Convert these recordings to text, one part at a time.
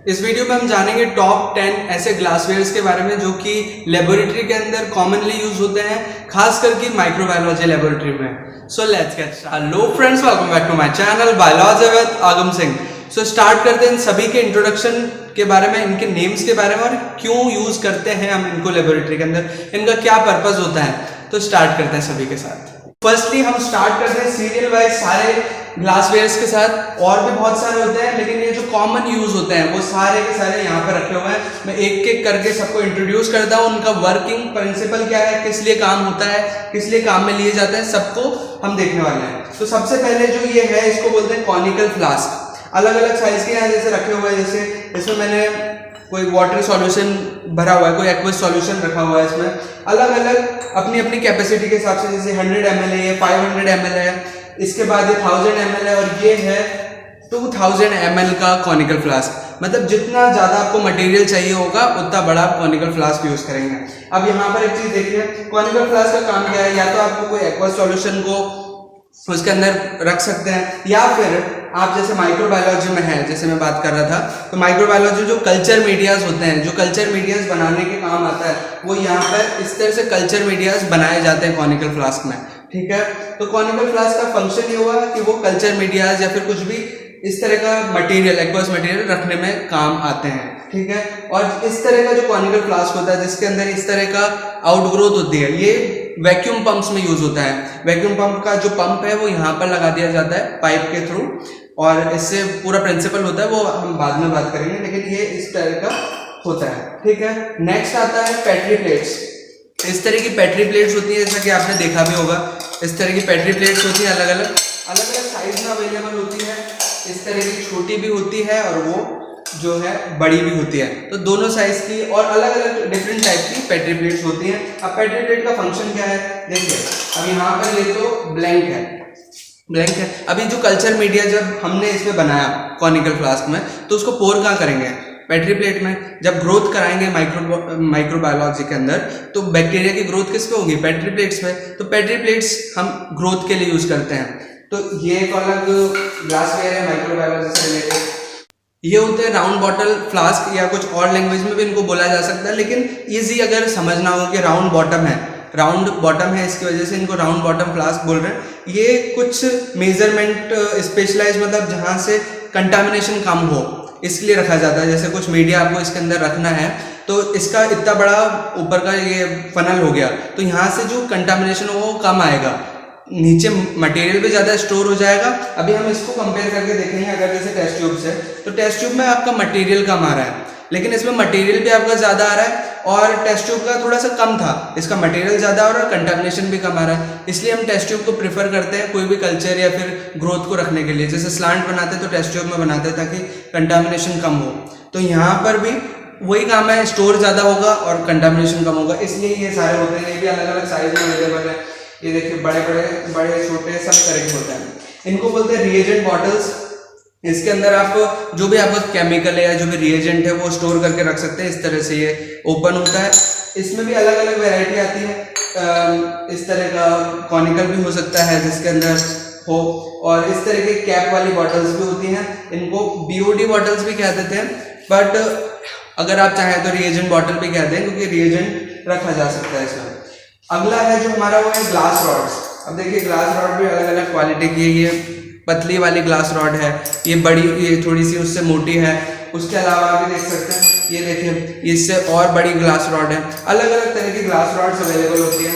इस वीडियो में हम जानेंगे टॉप 10 ऐसे ग्लासवेयर्स के बारे में जो कि लेबोरेटरी के अंदर कॉमनली यूज होते हैं, खास करके माइक्रोबायोलॉजी लेबोरेटरी में। So let's get start. Hello friends, welcome back to my channel biology with Agam Singh. So start करते हैं इन सभी के इंट्रोडक्शन के बारे में, इनके नेम्स के बारे में और क्यों यूज करते हैं हम इनको लेबोरेटरी के अंदर, इनका क्या पर्पज होता है। तो स्टार्ट करते हैं सभी के साथ। फर्स्टली हम स्टार्ट करते हैं सीरियल वाइज सारे ग्लासवेयर्स के साथ। और भी बहुत सारे होते हैं, लेकिन ये जो कॉमन यूज होते हैं वो सारे के सारे यहाँ पर रखे हुए हैं। मैं एक एक करके सबको इंट्रोड्यूस करता हूँ, उनका वर्किंग प्रिंसिपल क्या है, किस लिए काम होता है, किस लिए काम में लिए जाते हैं, सबको हम देखने वाले हैं। तो सबसे पहले जो ये है, इसको बोलते हैं कॉनिकल फ्लास्क। अलग अलग साइज के यहाँ जैसे रखे हुए हैं, जैसे इसमें मैंने कोई वाटर सॉल्यूशन भरा हुआ है, कोई एक्वस सॉल्यूशन रखा हुआ है। इसमें अलग अलग अपनी अपनी कैपेसिटी के हिसाब से, जैसे 100 ml है, ये 500 ml है, इसके बाद ये 1000 ml है, और ये है 2000 ml का कॉनिकल फ्लास्क। मतलब जितना ज्यादा आपको मटेरियल चाहिए होगा उतना बड़ा आप कॉनिकल फ्लास्क यूज करेंगे। अब यहाँ पर एक चीज देखिए, कॉनिकल फ्लास्क का काम क्या है, या तो आपको कोई एक्वस सॉल्यूशन को उसके अंदर रख सकते हैं, या फिर आप जैसे माइक्रोबायोलॉजी में है, जैसे मैं बात कर रहा था, तो माइक्रोबायोलॉजी जो कल्चर मीडियाज होते हैं, जो कल्चर मीडियाज बनाने के काम आता है, वो यहाँ पर इस तरह से कल्चर मीडियाज बनाए जाते हैं कॉनिकल फ्लास्क में। ठीक है, तो कॉनिकल फ्लास्क का फंक्शन ये हुआ कि वो कल्चर मीडियाज या फिर कुछ भी इस तरह का मटेरियल, एक्वस मटेरियल रखने में काम आते हैं। ठीक है, और इस तरह का जो कॉनिकल फ्लास्क होता है, जिसके अंदर इस तरह का आउटग्रोथ होती है, ये वैक्यूम पंप्स में यूज होता है। वैक्यूम पंप का जो पंप है वो यहाँ पर लगा दिया जाता है पाइप के थ्रू, और इससे पूरा प्रिंसिपल होता है, वो हम बाद में बात करेंगे, लेकिन ये इस तरह का होता है। ठीक है, नेक्स्ट आता है पेट्री प्लेट्स। इस तरह की पेट्री प्लेट्स होती है, जैसा कि आपने देखा भी होगा, इस तरह की पेट्री प्लेट्स होती है, अलग अलग साइज में अवेलेबल होती है। इस तरह की छोटी भी होती है और वो जो है बड़ी भी होती है, तो दोनों साइज की और अलग अलग डिफरेंट टाइप की पेट्री प्लेट्स होती हैं। अब पेट्री प्लेट का फंक्शन क्या है, देखिए अब यहाँ पर ये तो ब्लैंक है। अभी जो कल्चर मीडिया जब हमने इसमें बनाया कॉनिकल फ्लास्क में, तो उसको पोर कहाँ करेंगे, पेट्री प्लेट में। जब ग्रोथ कराएंगे माइक्रोबायोलॉजी के अंदर, तो बैक्टीरिया की ग्रोथ किस पे होगी, पेट्री प्लेट्स में। तो पेट्री प्लेट्स हम ग्रोथ के लिए यूज करते हैं। तो ये एक अलग ग्लासवेयर है माइक्रोबायोलॉजी से रिलेटेड। ये होते हैं राउंड बॉटल फ्लास्क, या कुछ और लैंग्वेज में भी इनको बोला जा सकता है, लेकिन इजी अगर समझना हो कि राउंड बॉटम है, इसकी वजह से इनको राउंड बॉटम फ्लास्क बोल रहे हैं। ये कुछ मेजरमेंट स्पेशलाइज, मतलब जहाँ से कंटामिनेशन कम हो, इसलिए रखा जाता है। जैसे कुछ मीडिया आपको इसके अंदर रखना है, तो इसका इतना बड़ा ऊपर का ये फनल हो गया, तो यहाँ से जो कंटामिनेशन हो वो कम आएगा, नीचे मटेरियल भी ज़्यादा स्टोर हो जाएगा। अभी हम इसको कंपेयर करके देखेंगे, अगर जैसे टेस्ट ट्यूब से, तो टेस्ट ट्यूब में आपका मटेरियल कम आ रहा है, लेकिन इसमें मटेरियल भी आपका ज़्यादा आ रहा है, और टेस्ट ट्यूब का थोड़ा सा कम था, इसका मटेरियल ज़्यादा आ रहा है और कंटामिनेशन भी कम आ रहा है। इसलिए हम टेस्ट ट्यूब को प्रेफर करते हैं कोई भी कल्चर या फिर ग्रोथ को रखने के लिए। जैसे स्लांट बनाते हैं तो टेस्ट ट्यूब में बनाते हैं ताकि कंटामिनेशन कम हो। तो यहाँ पर भी वही काम है, स्टोर ज़्यादा होगा और कंटामिनेशन कम होगा, इसलिए ये सारे होते हैं। ये भी अलग अलग साइज में अवेलेबल है, ये देखिए बड़े छोटे सब तरह के होते हैं। इनको बोलते हैं रिएजेंट बॉटल्स। इसके अंदर आप जो भी आपका केमिकल है या जो भी रिएजेंट है वो स्टोर करके रख सकते हैं। इस तरह से ये ओपन होता है। इसमें भी अलग अलग वैरायटी आती है। इस तरह का कॉनिकल भी हो सकता है जिसके अंदर हो, और इस तरह के कैप वाली बॉटल्स भी होती हैं। इनको बीओडी बॉटल्स भी कह देते हैं, बट अगर आप चाहें तो रिएजेंट बॉटल भी कहते हैं, क्योंकि रिएजेंट रखा जा सकता है इसमें। अगला है जो हमारा, वो है ग्लास रॉड्स। अब देखिए ग्लास रॉड भी अलग अलग क्वालिटी की है। ये पतली वाली ग्लास रॉड है, ये बड़ी, ये थोड़ी सी उससे मोटी है। उसके अलावा आप देख सकते हैं, ये देखिए इससे और बड़ी ग्लास रॉड है। अलग अलग तरह की ग्लास रॉड्स अवेलेबल होती हैं।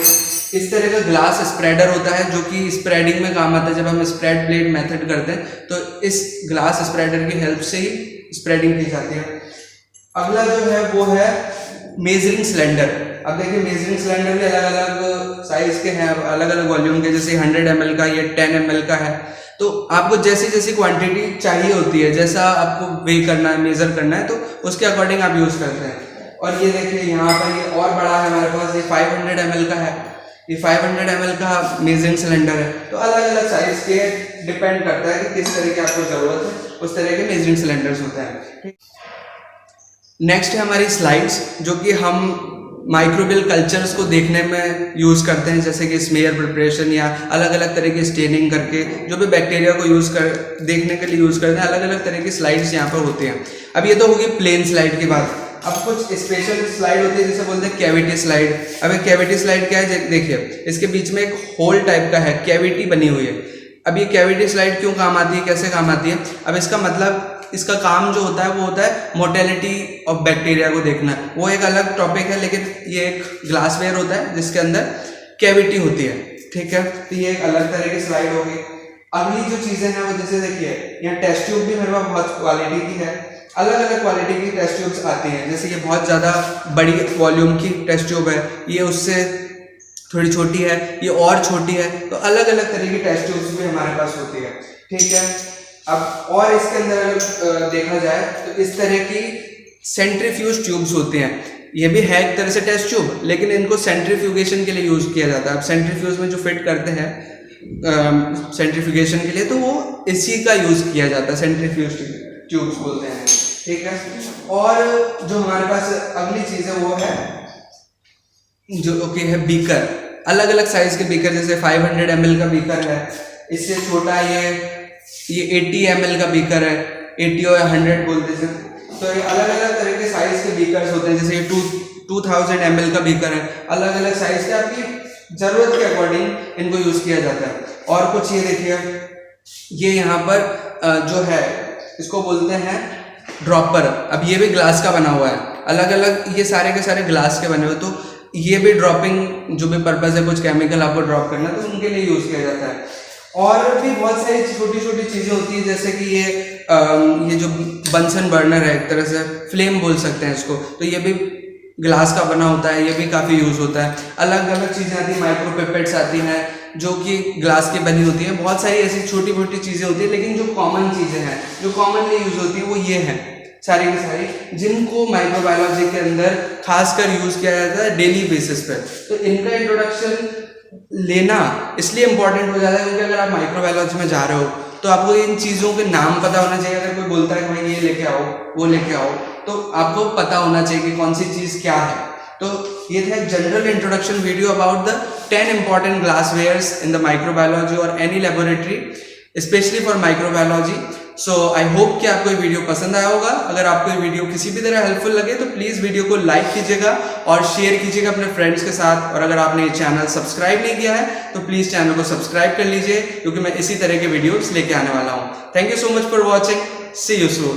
इस तरह का ग्लास स्प्रेडर होता है जो कि स्प्रेडिंग में काम आता है। जब हम स्प्रेड प्लेट मेथड करते हैं तो इस ग्लास स्प्रेडर की हेल्प से ही स्प्रेडिंग की जाती है। अगला जो है वो है मेजरिंग सिलेंडर। अब देखिए मेजरिंग सिलेंडर भी अलग अलग साइज के हैं, अलग अलग वॉल्यूम के। जैसे 100 ml का, ये 10 ml का है। तो आपको जैसी जैसी क्वांटिटी चाहिए होती है, जैसा आपको वे करना है, मेजर करना है, तो उसके अकॉर्डिंग आप यूज करते हैं। और ये देखिए यहाँ पर ये और बड़ा है हमारे पास, ये 500 ml का है। ये 500 ml का मेजरिंग सिलेंडर है। तो अलग अलग साइज के डिपेंड करता है कि किस तरह की आपको जरूरत है, उस तरह के मेजरिंग सिलेंडर्स होते हैं। नेक्स्ट है हमारी स्लाइड्स, जो कि हम माइक्रोबियल कल्चर्स को देखने में यूज़ करते हैं, जैसे कि स्मेयर प्रिपरेशन या अलग अलग तरह की स्टेनिंग करके जो भी बैक्टीरिया को देखने के लिए यूज़ करते हैं। अलग अलग तरह की स्लाइड्स यहाँ पर होती हैं। अब ये तो होगी प्लेन स्लाइड की बात। अब कुछ स्पेशल स्लाइड होती है जिसे बोलते हैं कैविटी स्लाइड। अब एक कैविटी स्लाइड क्या है, देखिए इसके बीच में एक होल टाइप का है, कैविटी बनी हुई है। अब ये कैविटी स्लाइड क्यों काम आती है, कैसे काम आती है? अब इसका मतलब, इसका काम जो होता है वो होता है मोर्टेलिटी ऑफ बैक्टीरिया को देखना। वो एक अलग टॉपिक है, लेकिन ये एक ग्लासवेयर होता है जिसके अंदर कैविटी होती है, ठीक है। तो ये एक अलग तरह की स्लाइड होगी। अगली जो चीज़ें हैं वो जैसे देखिए यहाँ टेस्ट ट्यूब भी मेरे पास बहुत क्वालिटी की है, अलग अलग क्वालिटी की टेस्ट ट्यूब्स आती हैं। जैसे ये बहुत ज़्यादा बड़ी वॉल्यूम की टेस्ट ट्यूब है, ये उससे थोड़ी छोटी है, ये और छोटी है। तो अलग अलग तरह की टेस्ट ट्यूब्स भी हमारे पास होती है, ठीक है। अब और इसके अंदर अगर देखा जाए तो इस तरह की सेंट्रीफ्यूज ट्यूब्स होती हैं। ये भी है एक तरह से टेस्ट ट्यूब, लेकिन इनको सेंट्रीफ्यूगेशन के लिए यूज़ किया जाता है। अब सेंट्रीफ्यूज में जो फिट करते हैं सेंट्रीफ्यूगेशन के लिए, तो वो इसी का यूज़ किया जाता है, सेंट्रीफ्यूज ट्यूब्स बोलते हैं, ठीक है। और जो हमारे पास अगली चीज़ है वो है जो कि है बीकर। अलग अलग साइज के बीकर, जैसे 500 ml का बीकर है, इससे छोटा ये 80 ml का बीकर है, 80 और 100 बोलते हैं। तो ये अलग अलग तरह के साइज के बीकर्स होते हैं। जैसे ये 2000 ml का बीकर है, अलग अलग साइज के, आपकी ज़रूरत के अकॉर्डिंग इनको यूज़ किया जाता है। और कुछ ये देखिए, ये यहाँ पर जो है इसको बोलते हैं ड्रॉपर। अब ये भी ग्लास का बना हुआ है, अलग अलग ये सारे के सारे ग्लास के बने हुए। तो ये भी ड्रॉपिंग जो भी पर्पज़ है, कुछ केमिकल आपको ड्रॉप करना, तो उनके लिए यूज़ किया जाता है। और भी बहुत सारी छोटी छोटी चीज़ें होती हैं, जैसे कि ये जो बंसन बर्नर है, एक तरह से फ्लेम बोल सकते हैं इसको, तो ये भी ग्लास का बना होता है, ये भी काफ़ी यूज़ होता है। अलग अलग चीज़ें आती हैं, माइक्रोपिपेट्स आती हैं जो कि ग्लास की बनी होती हैं। बहुत सारी ऐसी छोटी मोटी चीज़ें होती हैं, लेकिन जो कॉमन चीज़ें हैं, जो कॉमनली यूज़ होती हैं, वो ये हैं सारी की सारी, जिनको माइक्रोबायोलॉजी के अंदर खासकर यूज़ किया जाता है डेली बेसिस पर। तो इनका इंट्रोडक्शन लेना इसलिए इम्पोर्टेंट हो जाता है क्योंकि अगर आप माइक्रोबायोलॉजी में जा रहे हो तो आपको इन चीज़ों के नाम पता होना चाहिए। अगर कोई बोलता है कि भाई ये लेके आओ, वो लेके आओ, तो आपको पता होना चाहिए कि कौन सी चीज़ क्या है। तो ये था एक general introduction video about the 10 important glasswares in the microbiology और any laboratory, specially for microbiology. So I hope कि आपको ये वीडियो पसंद आया होगा। अगर आपको ये वीडियो किसी भी तरह हेल्पफुल लगे तो प्लीज़ वीडियो को लाइक कीजिएगा और शेयर कीजिएगा अपने फ्रेंड्स के साथ। और अगर आपने ये चैनल सब्सक्राइब नहीं किया है तो प्लीज़ चैनल को सब्सक्राइब कर लीजिए, क्योंकि मैं इसी तरह के वीडियोस लेके आने वाला हूँ। Thank you so much for watching, see you soon.